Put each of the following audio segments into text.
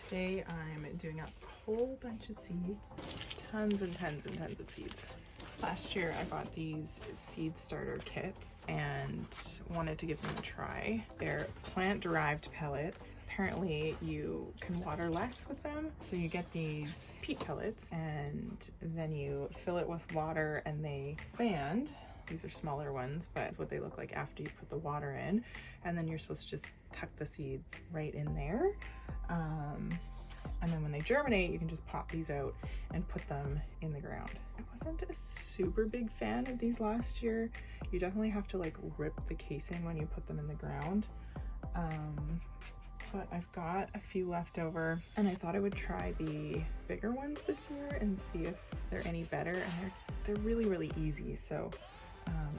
Today I'm doing up a whole bunch of seeds, tons and tons and tons of seeds. Last year I bought these seed starter kits and wanted to give them a try. They're plant-derived pellets. Apparently you can water less with them. So you get these peat pellets and then you fill it with water and they expand. These are smaller ones, but it's what they look like after you put the water in. And then you're supposed to just tuck the seeds right in there. And then when they germinate, you can just pop these out and put them in the ground. I wasn't a super big fan of these last year. You definitely have to like rip the casing when you put them in the ground. But I've got a few left over and I thought I would try the bigger ones this year and see if they're any better. And they're really, really easy. So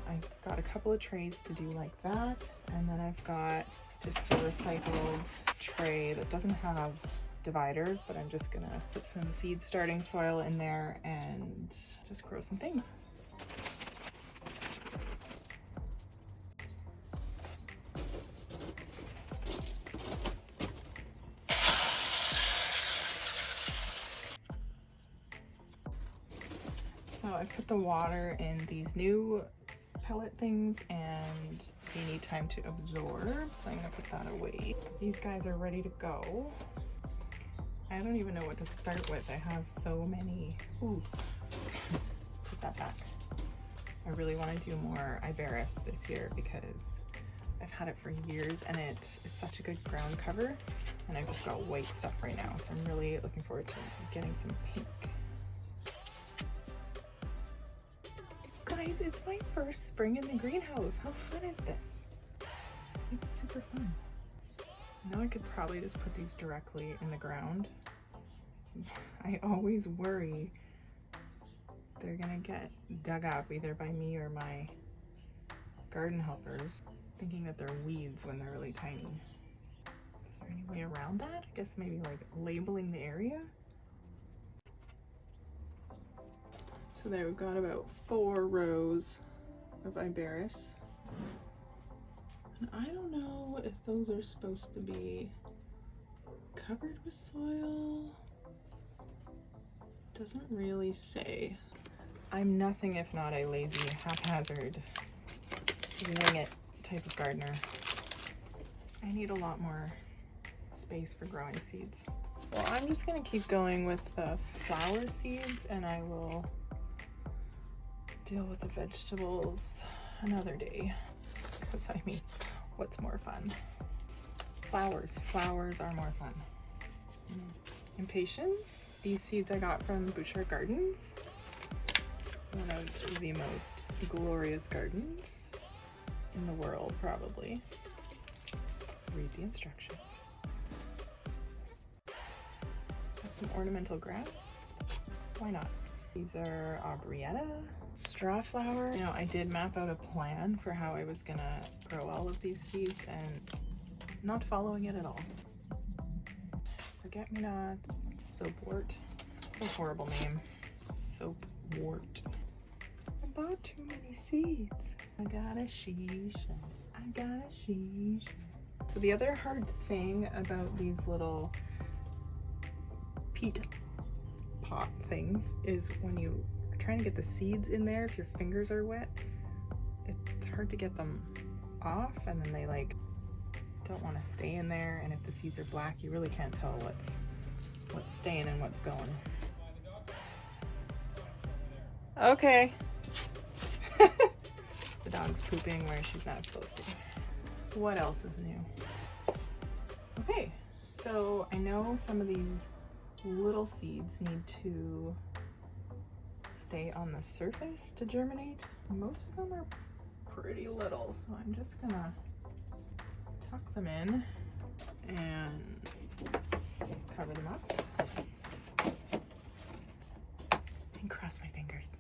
I've got a couple of trays to do like that. And then I've got just a recycled tray that doesn't have dividers, but I'm just gonna put some seed starting soil in there and just grow some things. So I put the water in these new pellet things and they need time to absorb, so I'm gonna put that away. These guys are ready to go. I don't even know what to start with. I have so many. Ooh, put that back. I really want to do more Iberis this year because I've had it for years and it is such a good ground cover, and I've just got white stuff right now, so I'm really looking forward to getting some pink. Guys, it's my first spring in the greenhouse. How fun is this? It's super fun. I know I could probably just put these directly in the ground. I always worry they're gonna get dug up either by me or my garden helpers, thinking that they're weeds when they're really tiny. Is there any way around that? I guess maybe like labeling the area. So there we've got about 4 rows of Iberis. And I don't know if those are supposed to be covered with soil. Doesn't really say. I'm nothing if not a lazy, haphazard, wing it type of gardener. I need a lot more space for growing seeds. Well, I'm just gonna keep going with the flower seeds and I will deal with the vegetables another day. Because I mean, what's more fun? Flowers. Flowers are more fun. Impatiens. These seeds I got from Bouchard Gardens. One of the most glorious gardens in the world, probably. Read the instructions. Have some ornamental grass. Why not? These are Aubrietta. Straw flower. You know, I did map out a plan for how I was gonna grow all of these seeds and not following it at all. Forget-me-not. Soapwort. What a horrible name. Soapwort. I bought too many seeds. I got a sheesh. I got a sheesh. So the other hard thing about these little peat pot things is when you are trying to get the seeds in there, if your fingers are wet, it's hard to get them off, and then they like don't want to stay in there, and if the seeds are black you really can't tell what's staying and what's going. Okay. The dog's pooping where she's not supposed to. What else is new? Okay, so I know some of these little seeds need to stay on the surface to germinate. Most of them are pretty little, so I'm just gonna tuck them in and cover them up and cross my fingers.